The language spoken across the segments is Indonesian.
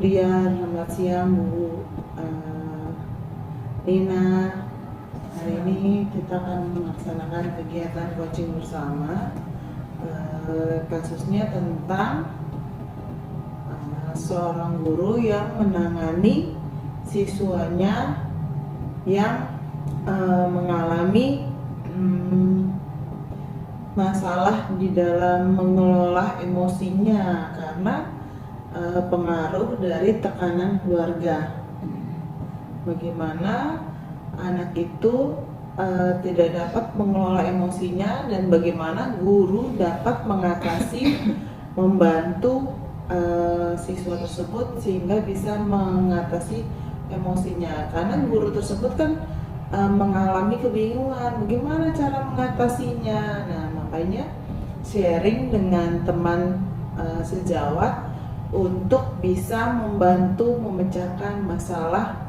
Dian, selamat siang Bu Lina. Hari ini kita akan melaksanakan kegiatan coaching bersama. Kasusnya tentang seorang guru yang menangani siswanya yang mengalami masalah di dalam mengelola emosinya karena pengaruh dari tekanan keluarga. Bagaimana anak itu tidak dapat mengelola emosinya dan bagaimana guru dapat mengatasi, membantu siswa tersebut sehingga bisa mengatasi emosinya. Karena guru tersebut kan mengalami kebingungan bagaimana cara mengatasinya. Nah, makanya sharing dengan teman sejawat untuk bisa membantu memecahkan masalah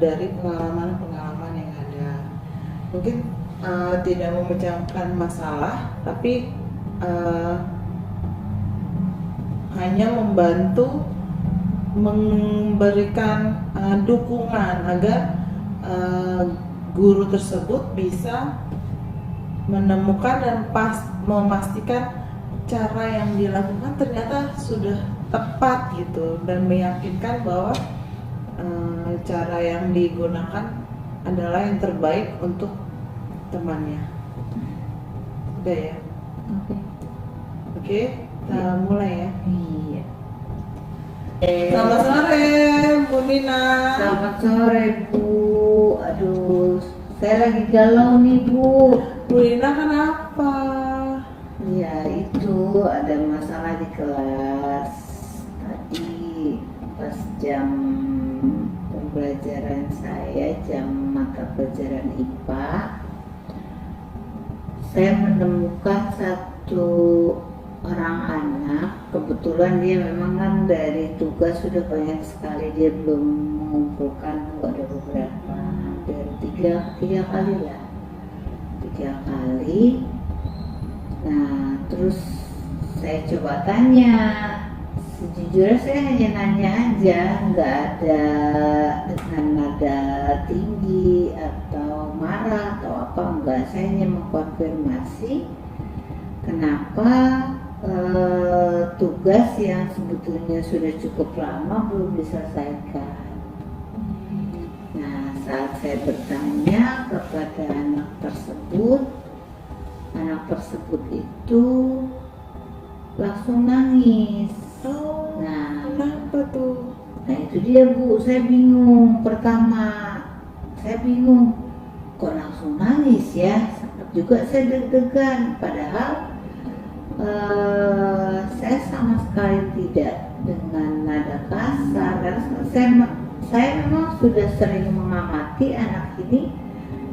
dari pengalaman-pengalaman yang ada. Mungkin tidak memecahkan masalah, tapi hanya membantu memberikan dukungan agar guru tersebut bisa menemukan dan memastikan cara yang dilakukan ternyata sudah tepat gitu, dan meyakinkan bahwa cara yang digunakan adalah yang terbaik untuk temannya. Udah ya? Oke, kita mulai ya. Iya. Selamat sore Bu Nina. Selamat sore Bu. Aduh, saya lagi galau nih Bu. Bu Nina kenapa? Ya itu ada masalah di kelas. Tadi pas jam pembelajaran saya, jam mata pelajaran IPA, saya menemukan satu orang anak. Kebetulan dia memang kan dari tugas sudah banyak sekali, dia belum mengumpulkan, ada beberapa, dari tiga kali lah, 3 kali. Nah, terus saya coba tanya. Sejujurnya saya hanya nanya aja, nggak ada dengan nada tinggi atau marah atau apa, enggak. Saya hanya mengkonfirmasi kenapa tugas yang sebetulnya sudah cukup lama belum diselesaikan. Nah, saat saya bertanya kepada anak tersebut itu langsung nangis. Nah, kenapa tuh? Nah itu dia Bu, saya bingung. Pertama, saya bingung kok langsung nangis ya. Sempat juga saya deg-degan, padahal saya sama sekali tidak dengan nada kasar. Karena saya memang sudah sering mengamati anak ini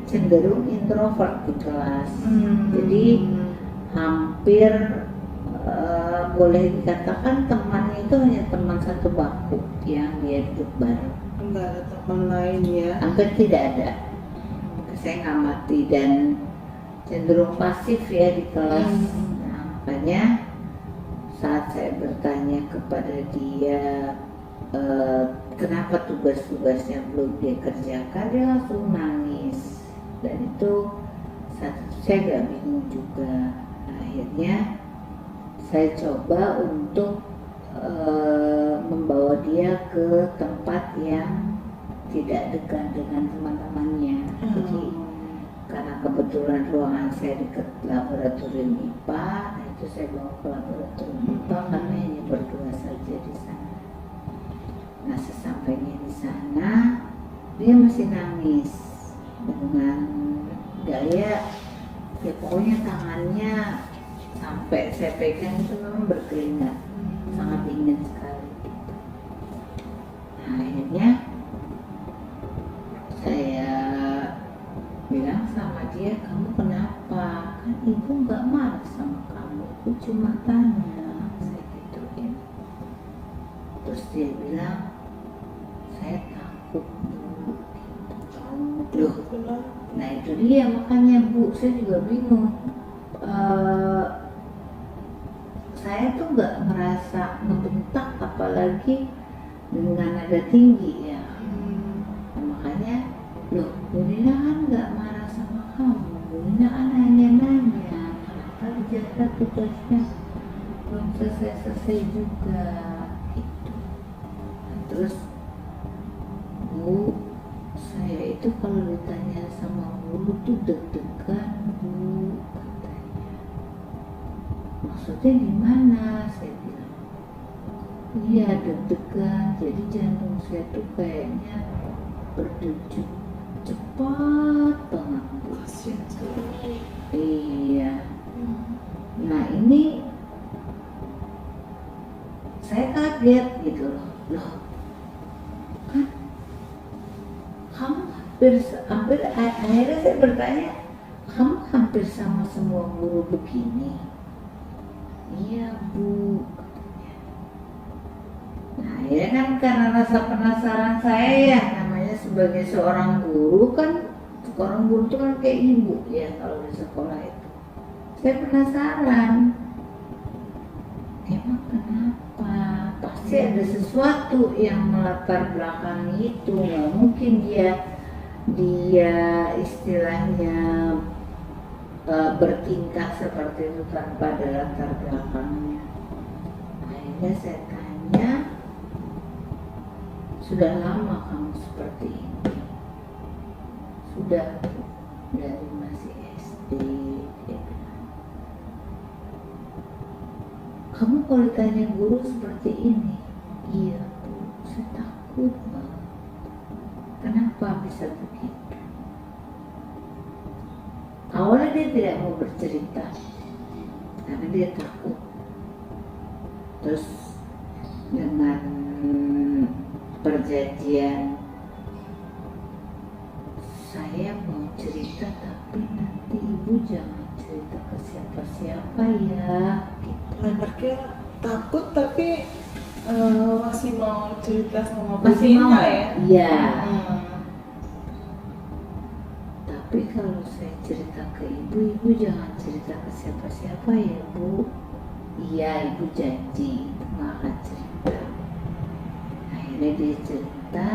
cenderung introvert di kelas. Jadi hampir boleh dikatakan temannya itu hanya teman satu bangku yang dia duduk bareng. Enggak ada teman lain ya? Hampir tidak ada. Saya ngamati dan cenderung pasif ya di kelas. Nah, makanya saat saya bertanya kepada dia kenapa tugas-tugasnya belum dia kerjakan, dia langsung nangis. Dan itu saya agak bingung juga. Akhirnya saya coba untuk membawa dia ke tempat yang tidak dekat dengan teman-temannya. Jadi karena kebetulan ruangan saya dekat laboratorium IPA, nah itu saya bawa ke laboratorium IPA karena hanya berdua saja di sana. Nah, sesampainya di sana dia masih nangis dengan gaya ya pokoknya tangannya sampai saya pegang itu memang berkeringat, sangat dingin sekali. Nah, akhirnya saya bilang sama dia, kamu kenapa? Kan ibu nggak marah sama kamu, aku cuma tanya, saya gituin. Terus dia bilang, saya takut Bu. Loh, nah itu dia makanya Bu, saya juga bingung. Saya tuh nggak merasa ngebentak, apalagi dengan nada tinggi ya. Nah, makanya loh, Bu Nina kan nggak marah sama kamu, Bu Nina kan hanya nanya kenapa dijaga tugasnya belum selesai juga gitu. Nah, terus Bu, saya itu kalau ditanya sama guru tuh deg-degan Bu, katanya. Maksudnya gimana? Saya bilang, iya deg-degan, jadi jantung saya tuh kayaknya berdenyut cepat banget Bu. Kasian sekali. Iya. Nah ini saya kaget gitu loh kan kamu hampir akhirnya saya bertanya, kamu hampir sama semua guru begini? Iya Bu, katanya. Nah akhirnya kan karena rasa penasaran saya ya, namanya sebagai seorang guru kan, seorang guru itu kan kayak ibu ya kalau di sekolah itu. Saya penasaran, emang kenapa? Pasti ada sesuatu yang melatar belakangi itu. Nggak mungkin dia istilahnya bertingkah seperti itu tanpa ada latar belakangnya. Akhirnya saya tanya, sudah lama kamu seperti ini? Sudah, dari masih SD. Dia bilang, kamu kalau ditanya guru seperti ini? Iya Bu, saya takut banget. Kenapa bisa begitu? Awalnya dia tidak mau bercerita karena dia takut. Terus dengan perjanjian, saya mau cerita tapi nanti ibu jangan cerita ke siapa-siapa ya. Anaknya takut tapi masih mau cerita sama Bu Masih mau Nina ya? Iya. Hmm. Tapi kalau saya cerita ke ibu, ibu jangan cerita ke siapa-siapa ya Bu. Iya, ibu janji nggak akan cerita. Akhirnya dia cerita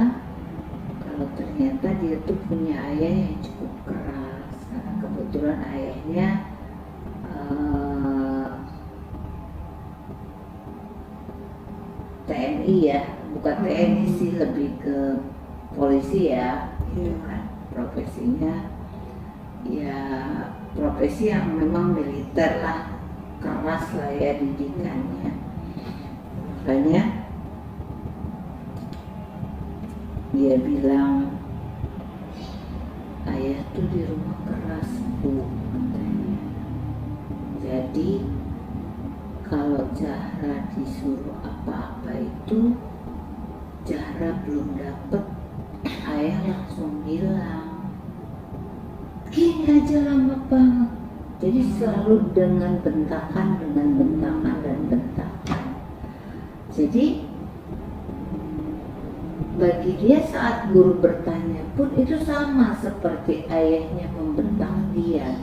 kalau ternyata dia tuh punya ayah yang cukup keras. Karena kebetulan ayahnya TNI ya, bukan TNI sih, lebih ke polisi ya, gitu kan profesinya. Ya profesi yang memang militer lah, keras lah ya didikannya. Makanya dia bilang, ayah tuh di rumah keras Bu, katanya. Jadi kalau Zahra disuruh apa-apa itu, Zahra belum dapet, ayah langsung bilang gini aja lama banget. Jadi selalu dengan bentakan dan bentakan. Jadi bagi dia saat guru bertanya pun itu sama seperti ayahnya membentak dia.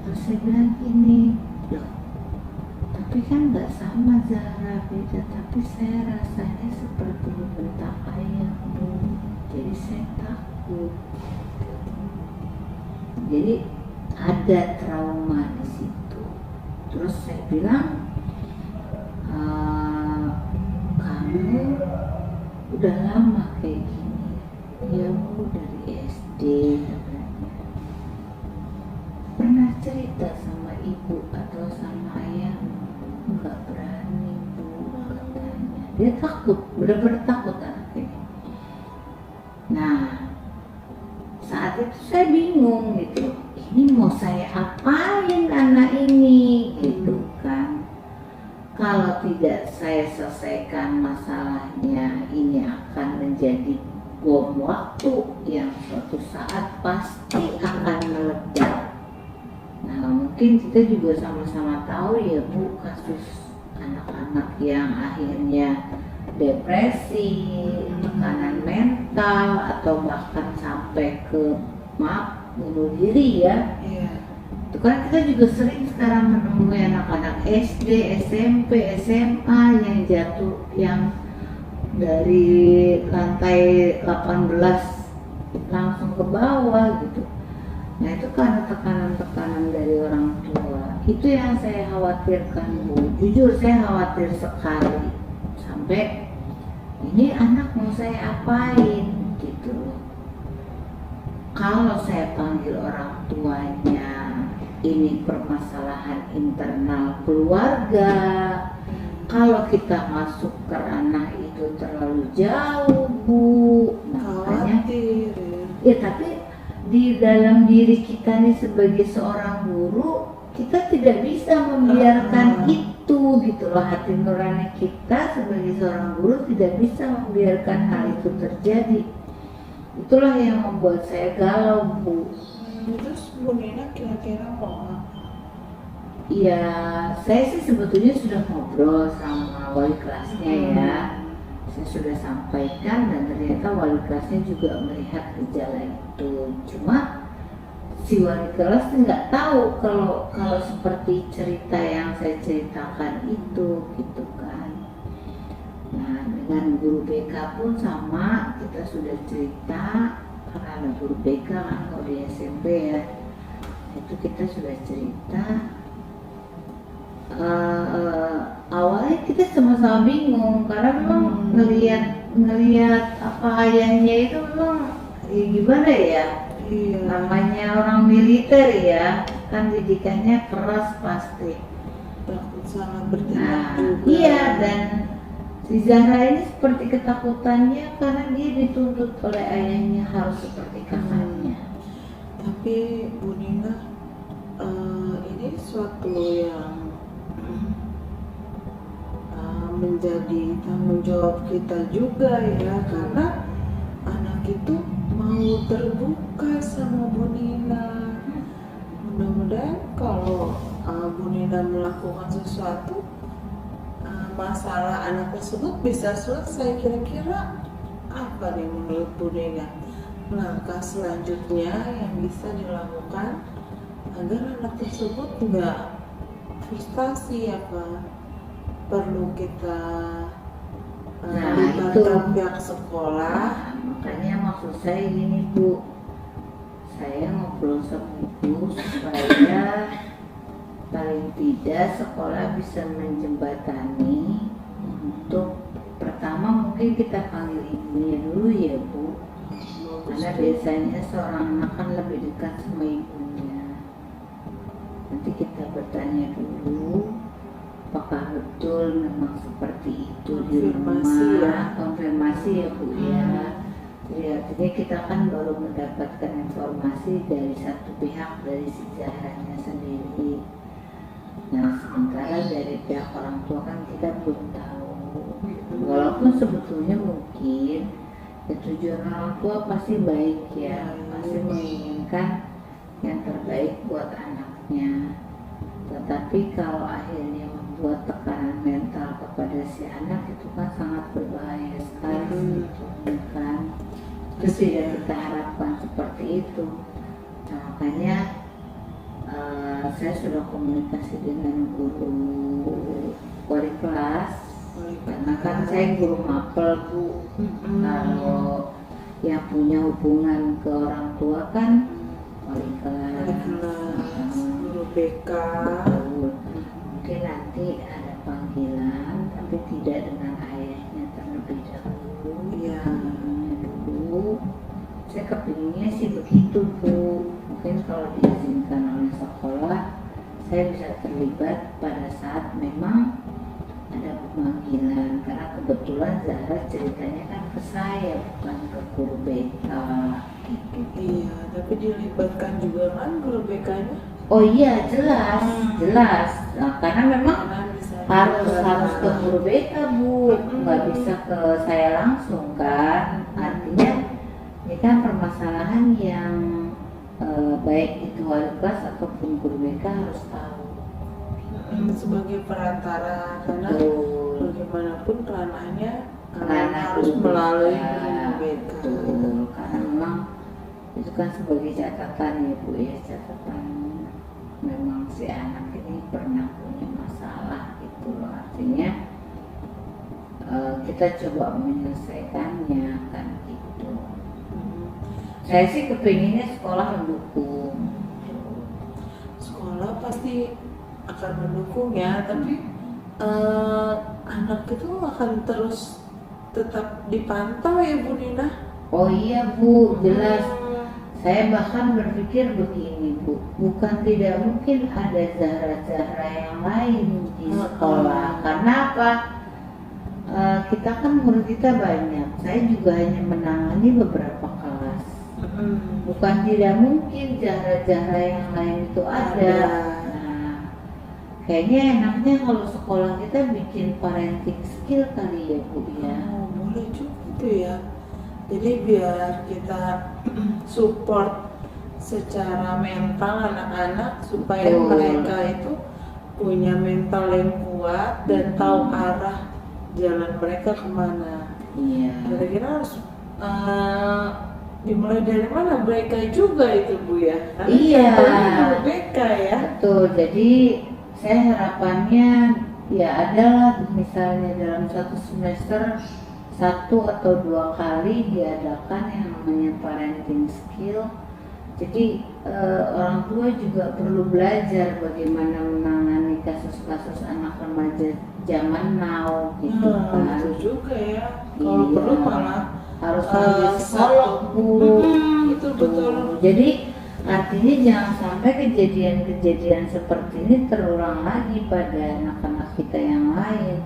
Terus saya bilang gini, loh tapi kan nggak sama Zahra, beda. Tapi saya rasanya seperti membentak ayah Bu, jadi saya takut. Jadi ada trauma di situ. Terus saya bilang, kamu udah lama kayak gini? Ya Bu, dari SD katanya. Pernah cerita sama ibu atau sama ayah? Nggak berani Bu, katanya. Dia takut, benar-benar takut anaknya. Nah, saat itu saya bingung gitu, ini mau saya apain anak ini gitu kan. Kalau tidak saya selesaikan masalahnya, ini akan menjadi bom waktu yang suatu saat pasti akan meledak. Nah mungkin kita juga sama-sama tahu ya Bu, kasus anak-anak yang akhirnya depresi, tekanan mental, atau bahkan sampai ke bunuh diri ya. Iya. Itu kan kita juga sering sekarang menemui anak-anak SD, SMP, SMA yang jatuh, yang dari lantai 18 langsung ke bawah gitu. Nah itu karena tekanan-tekanan dari orang tua. Itu yang saya khawatirkan, Bu. Jujur saya khawatir sekali. Sampai ini anak mau saya apain gitu loh. Kalau saya panggil orang tuanya, ini permasalahan internal keluarga. Kalau kita masuk ke ranah itu terlalu jauh, Bu. Makanya, Khawatir. ya tapi di dalam diri kita nih sebagai seorang guru, kita tidak bisa membiarkan itu gitu loh. Hati nurani kita sebagai seorang guru tidak bisa membiarkan hal itu terjadi. Itulah yang membuat saya galau, Bu. Terus Bu Nina kira-kira mau apa? Ya, saya sih sebetulnya sudah ngobrol sama wali kelasnya ya. Saya sudah sampaikan dan ternyata wali kelasnya juga melihat gejala itu. Cuma si wali kelas nggak tahu kalau seperti cerita yang saya ceritakan itu gitu kan. Nah, dengan guru BK pun sama, kita sudah cerita karena ada guru BK kan kalau di SMP ya. Itu kita sudah cerita. Awalnya kita sama-sama bingung karena memang ngelihat apa ayahnya itu memang ya gimana ya, Iya. namanya orang militer ya kan didikannya keras pasti. Takut salah bertindak Nah juga. iya, dan si Zahra ini seperti ketakutannya karena dia dituntut oleh ayahnya harus seperti kakaknya. Tapi Bu Nina, ini suatu yang menjadi tanggung jawab kita juga ya, karena anak itu mau terbuka sama Bu Nina. Mudah-mudahan kalau Bu Nina melakukan sesuatu, masalah anak tersebut bisa selesai. Kira-kira apa nih menurut Bu Nina langkah selanjutnya yang bisa dilakukan agar anak tersebut nggak frustasi? Apa perlu kita Nah, libatkan itu. pihak sekolah? Nah, makanya maksud saya gini Bu, saya ngobrol sama Ibu supaya paling tidak sekolah bisa menjembatani untuk pertama mungkin kita panggil ibunya dulu ya Bu, karena biasanya seorang anak kan lebih dekat sama ibunya. Nanti kita bertanya dulu apakah betul memang seperti itu di Konfirmasi rumah, ya. konfirmasi ya Bu ya. Jadi artinya kita kan baru mendapatkan informasi dari satu pihak, dari si Zahranya sendiri. Nah sementara dari pihak orang tua kan kita belum tahu. Walaupun sebetulnya mungkin ya, tujuan orang tua pasti baik ya, pasti menginginkan yang terbaik buat anaknya. Tetapi kalau akhirnya membuat tekanan mental kepada si anak itu kan sangat berbahaya sekali kan. Itu tidak kita harapkan seperti itu. Nah, makanya saya sudah komunikasi dengan guru wali kelas, karena kan saya guru mapel Bu. Kalau yang punya hubungan ke orang tua kan wali kelas, Guru BK. mungkin nanti ada panggilan tapi tidak dengan ayahnya terlebih dahulu. Iya. Dulu saya kepinginnya sih begitu Bu, mungkin kalau diizinkan oleh sekolah saya bisa terlibat pada saat memang ada pemanggilan, karena kebetulan Zahra ceritanya kan ke saya bukan ke guru BK gitu. Iya, tapi dilibatkan juga kan guru BK-nya. Oh iya jelas, jelas. Nah, karena memang harus ke guru BK Bu, nggak bisa ke saya langsung kan. Artinya ini kan permasalahan yang baik itu wali kelas ataupun guru BK harus tahu. Sebagai perantara, karena Betul. bagaimanapun ranahnya Ranah harus guru melalui BK. guru BK. Betul. Karena memang itu kan sebagai catatan ya Bu ya, catatan memang si anak ini pernah punya masalah gitu loh. Artinya kita coba menyelesaikannya kan gitu. Saya sih kepinginnya sekolah mendukung. Sekolah pasti akan mendukung ya, tapi anak itu akan terus tetap dipantau ya Bu Nina. Oh iya Bu, jelas. Saya bahkan berpikir begini Bu, bukan tidak mungkin ada Zahra-Zahra yang lain di sekolah. Karena apa? Kita kan murid kita banyak. Saya juga hanya menangani beberapa kelas. Bukan tidak mungkin Zahra-Zahra yang lain itu ada. Nah, kayaknya enaknya kalau sekolah kita bikin parenting skill kali ya Bu ya. Oh, boleh juga tuh ya. Jadi biar kita support secara mental anak-anak supaya mereka itu punya mental yang kuat dan tahu arah jalan mereka kemana. Iya. Kira-kira harus dimulai dari mana? BK juga itu Bu ya? Karena Iya. contohnya BK ya. Betul. Jadi saya harapannya ya adalah misalnya dalam satu semester 1 atau 2 kali diadakan yang namanya parenting skill. Jadi orang tua juga perlu belajar bagaimana menangani kasus-kasus anak remaja zaman now gitu kan. Itu juga ya. Kalau Iya. perlu malah Harus ambil psikolog Bu. itu betul. Jadi artinya jangan sampai kejadian-kejadian seperti ini terulang lagi pada anak-anak kita yang lain.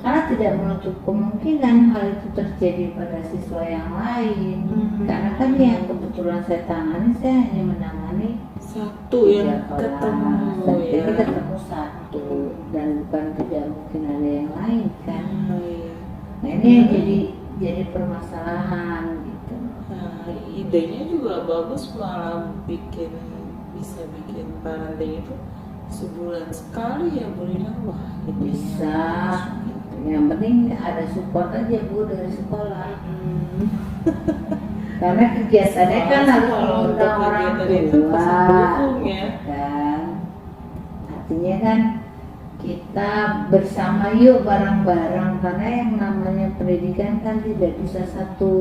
Karena tidak menutup kemungkinan hal itu terjadi pada siswa yang lain. Karena kan yang kebetulan saya tangani, saya hanya menangani Satu yang ketemu dan ya. jadi ketemu satu dan bukan tidak mungkin ada yang lain kan. Iya. Nah ini yang jadi permasalahan gitu. Nah, idenya juga bagus, malah bisa bikin parenting itu sebulan sekali ya Bu Lina. Wah, ini Bisa. Yang penting ada support aja Bu dari sekolah. Karena kegiatannya kan harus mengundang orang tua, ya. kan? Artinya kan kita bersama yuk bareng-bareng, karena yang namanya pendidikan kan tidak bisa satu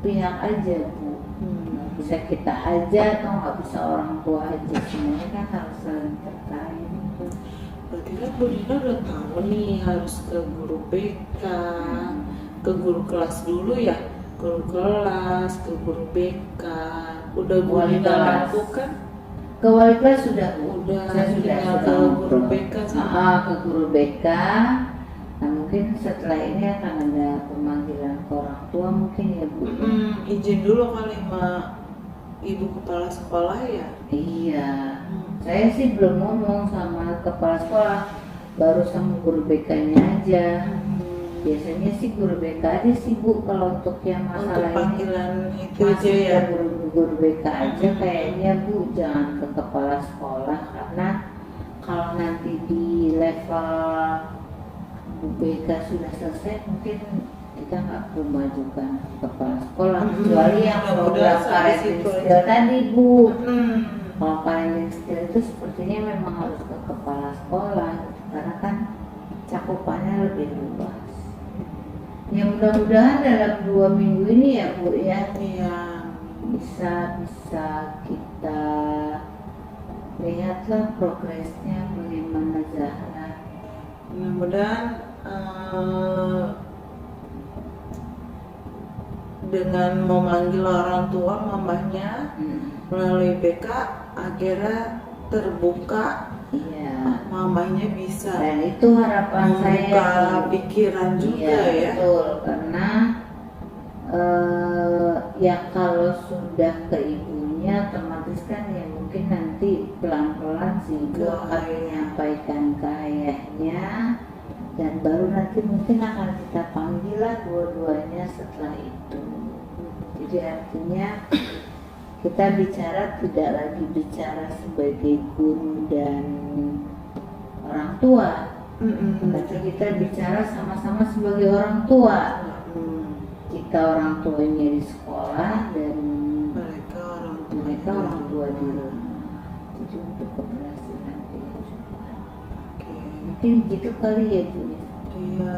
pihak aja Bu. Nggak bisa kita aja atau nggak bisa orang tua aja, semuanya kan harus saling terkait. Berarti kan Bu Lina udah tahu nih harus ke guru BK, ke guru kelas dulu ya, guru kelas, ke guru BK. Udah Bu Wali Lina kelas. lakukan? Ke wali kelas sudah Bu. Udah, Saya sudah ke guru BK sama. ke guru BK. Nah mungkin setelah ini akan ada pemanggilan ke orang tua mungkin ya Bu. Izin dulu kali sama ibu kepala sekolah ya. Iya. Saya sih belum ngomong sama kepala sekolah, baru sama guru BK-nya aja. Biasanya sih guru BK aja sih Bu kalau untuk yang Untuk masalah ini. panggilan itu aja Masih ya. guru BK aja kayaknya Bu, jangan ke kepala sekolah karena kalau nanti di level Bu BK sudah selesai mungkin kita nggak perlu majukan ke kepala sekolah kecuali yang program parenting skill tadi Bu. Kalau parenting skill itu sepertinya memang harus ke kepala sekolah karena kan cakupannya lebih luas. Ya mudah-mudahan dalam 2 minggu ini ya Bu ya, Iya. bisa kita lihatlah progresnya bagaimana Zahra. Mudah-mudahan dengan memanggil orang tua mamahnya melalui BK akhirnya terbuka, Iya. mamahnya bisa Dan itu harapan saya. membuka pikiran juga Iya, ya. betul. Karena ya kalau sudah ke ibunya otomatis kan ya mungkin nanti pelan-pelan si ibu akan menyampaikan ke ayahnya dan baru nanti mungkin akan kita panggil lah dua-duanya setelah itu. Jadi artinya kita bicara tidak lagi bicara sebagai guru dan orang tua, tapi kita bicara sama-sama sebagai orang tua. Kita orang tuanya di sekolah dan mereka orang tua di rumah. Jadi untuk keberhasilan kehidupan. Mungkin gitu kali ya Bu. Iya,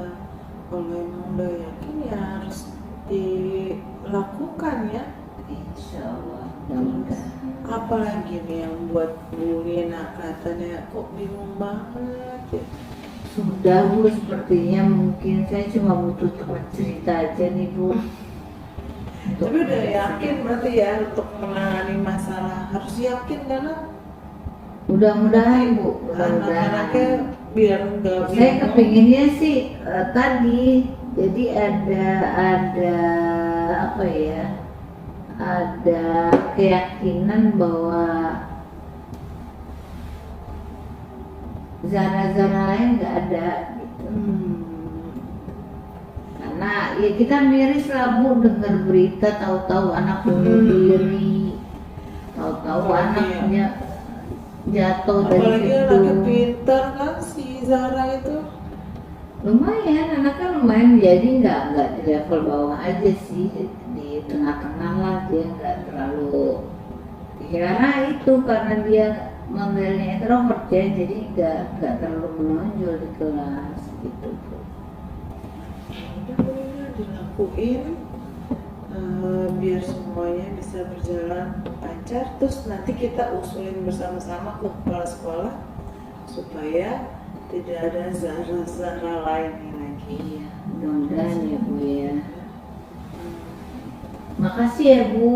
kalau emang apa lagi nih yang buat Bu Lina katanya kok bingung banget ya? Sudah Bu, sepertinya mungkin saya cuma butuh teman cerita aja nih Bu. Tapi udah yakin berarti ya untuk menangani masalah, harus yakin karena Mudah-mudahan Bu, anak-anaknya mudah-mudahan. biar nggak Saya bingung. kepinginnya sih tadi, jadi ada apa ya? Ada keyakinan bahwa zara-zara lain nggak ada gitu. Karena ya kita miris lah Bu dengar berita tahu-tahu anak bunuh diri, tahu-tahu anaknya jatuh dari Apalagi anaknya gedung. pintar kan si Zara itu. Lumayan, anaknya lumayan, jadi nggak di level bawah aja sih, di tengah-tengah lah, dia nggak terlalu, karena itu karena dia modelnya introvert ya, jadi nggak terlalu menonjol di kelas gitu. Udah boleh dilakuin biar semuanya bisa berjalan lancar. Terus nanti kita usulin bersama-sama ke kepala sekolah supaya tidak ada zara-zara lain lagi. Iya, mudah-mudahan ya Bu ya. Makasih ya Bu.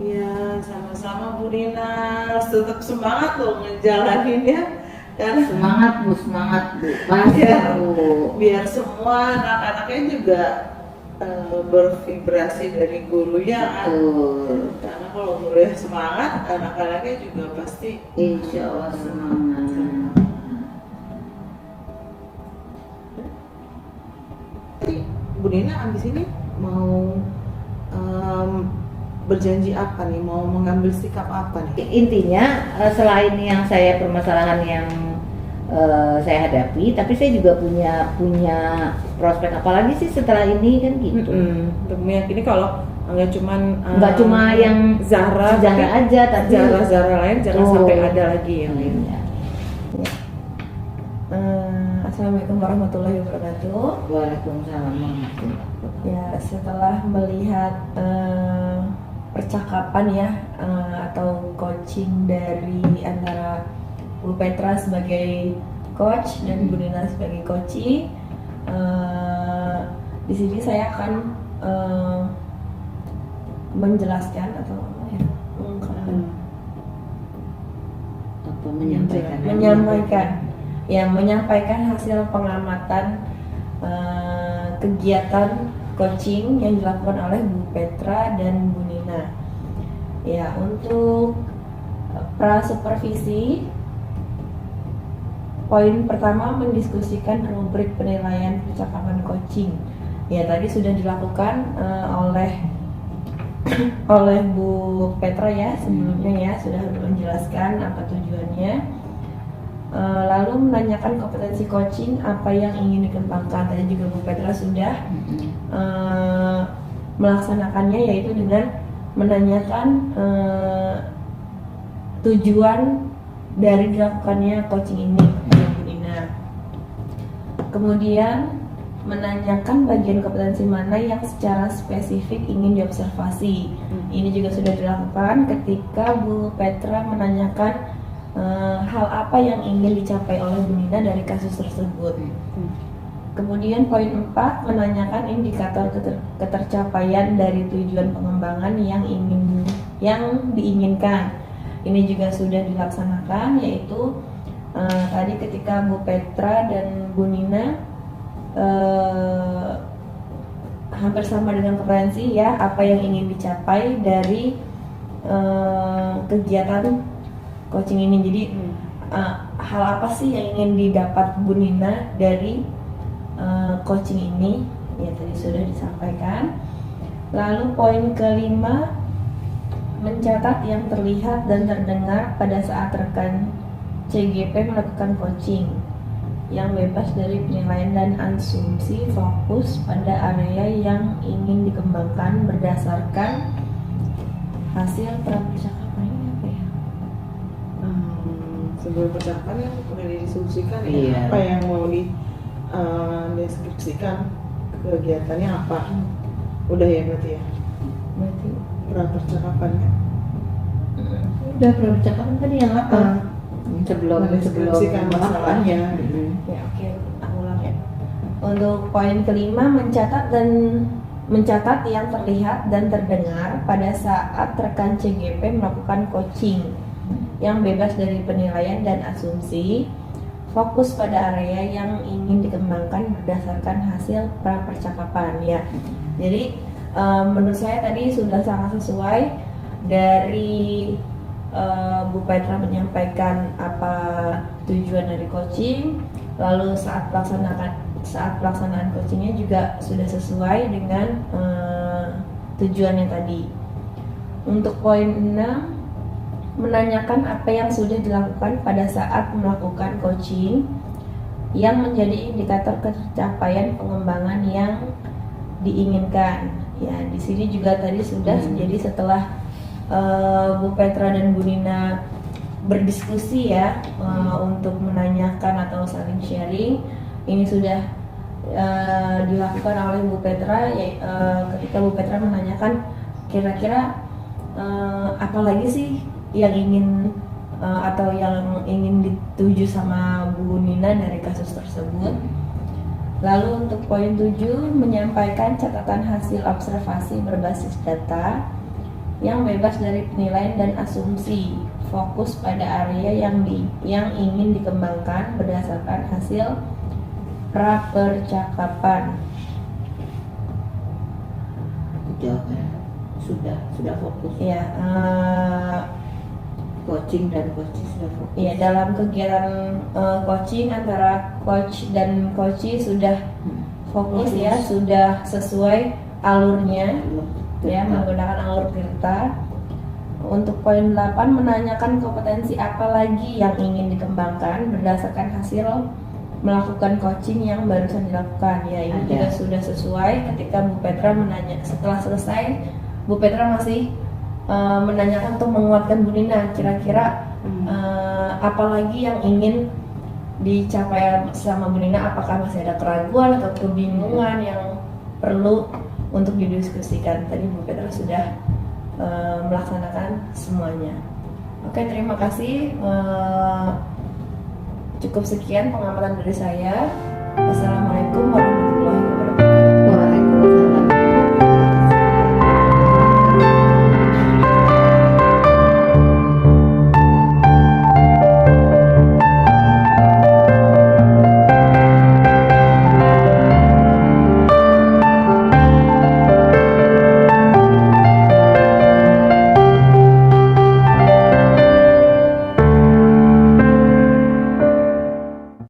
Ya, sama-sama Bu Rina. Harus tetap semangat loh ngejalaninnya. Karena Semangat Bu, semangat Bu. Pasti Ya. Bu. biar semua anak-anaknya juga bervibrasi dari gurunya kan. Betul. Karena kalau gurunya semangat, anak-anaknya juga pasti. Insya Allah semangat. Jadi Bu Nina abis ini mau berjanji apa nih? Mau mengambil sikap apa nih? Intinya selain yang saya permasalahan yang saya hadapi, tapi saya juga punya prospek apalagi sih setelah ini kan gitu. Untuk meyakini kalau nggak Nggak cuma yang Zara sejarah aja, tapi Zara lain jangan Betul. sampai ada lagi yang lainnya. Ya. Assalamualaikum warahmatullahi wabarakatuh. Waalaikumsalam warahmatullahi wabarakatuh. Ya, setelah melihat percakapan ya atau coaching dari antara Bu Petra sebagai coach dan Bu Nina sebagai coachee, di sini saya akan menjelaskan atau apa ya, mengungkapkan, Apa menyampaikan? menyampaikan hasil pengamatan kegiatan coaching yang dilakukan oleh Bu Petra dan Bu Nina. Ya, untuk pra-supervisi, poin pertama mendiskusikan rubrik penilaian percakapan coaching. Ya, tadi sudah dilakukan oleh Bu Petra ya sebelumnya ya, sudah menjelaskan apa tujuannya. Lalu menanyakan kompetensi coaching apa yang ingin dikembangkan. Tadi juga Bu Petra sudah melaksanakannya, yaitu dengan menanyakan tujuan dari dilakukannya coaching ini kepada Bu Nina. Kemudian menanyakan bagian kompetensi mana yang secara spesifik ingin diobservasi. Ini juga sudah dilakukan ketika Bu Petra menanyakan hal apa yang ingin dicapai oleh Bu Nina dari kasus tersebut. Kemudian poin 4 menanyakan indikator ketercapaian dari tujuan pengembangan yang diinginkan. Ini juga sudah dilaksanakan, yaitu tadi ketika Bu Petra dan Bu Nina hampir sama dengan kompetensi ya, apa yang ingin dicapai dari kegiatan coaching ini. Jadi hal apa sih yang ingin didapat Bu Nina dari coaching ini? Ya, tadi sudah disampaikan. Lalu poin kelima, mencatat yang terlihat dan terdengar pada saat rekan CGP melakukan coaching yang bebas dari penilaian dan asumsi, fokus pada area yang ingin dikembangkan berdasarkan hasil percakapan apa ya? Sebelum percakapan yang udah didiskusikan ya, Iya. apa yang mau deskripsikan kegiatannya apa. Udah ya berarti ya Berarti percakapannya. Udah percakapan tadi yang apa? Sebelum Mendeskripsikan masalahnya. Ya oke, aku ulang ya. Untuk poin kelima, mencatat yang terlihat dan terdengar pada saat rekan CGP melakukan coaching yang bebas dari penilaian dan asumsi, fokus pada area yang ingin dikembangkan berdasarkan hasil percakapan ya. Jadi menurut saya tadi sudah sangat sesuai dari Bu Petra menyampaikan apa tujuan dari coaching, lalu saat pelaksanaan coachingnya juga sudah sesuai dengan tujuannya tadi. Untuk poin 6, menanyakan apa yang sudah dilakukan pada saat melakukan coaching yang menjadi indikator pencapaian pengembangan yang diinginkan. Ya, di sini juga tadi sudah jadi setelah Bu Petra dan Bu Nina berdiskusi ya untuk menanyakan atau saling sharing, ini sudah dilakukan oleh Bu Petra ketika Bu Petra menanyakan kira-kira apa lagi sih yang ingin atau yang ingin dituju sama Bu Nina dari kasus tersebut. Lalu untuk poin 7, menyampaikan catatan hasil observasi berbasis data yang bebas dari penilaian dan asumsi, fokus pada area yang ingin dikembangkan berdasarkan hasil prapercakapan. Sudah fokus. Ya, Coaching dan coaching sudah fokus. ya dalam kegiatan coaching antara coach dan coachee sudah fokus ya, sudah sesuai alurnya ya, menggunakan alur Tirta. Untuk poin 8, menanyakan kompetensi apa lagi yang ingin dikembangkan berdasarkan hasil melakukan coaching yang barusan dilakukan ya. Ini juga sudah sesuai ketika Bu Petra menanya, setelah selesai Bu Petra masih menanyakan untuk menguatkan Bu Nina, kira-kira apalagi yang ingin dicapai sama Bu Nina, apakah masih ada keraguan atau kebingungan yang perlu untuk didiskusikan. Tadi Bu Petra sudah melaksanakan semuanya. Oke, terima kasih. Cukup sekian pengamatan dari saya. Wassalamualaikum warahmatullahi wabarakatuh.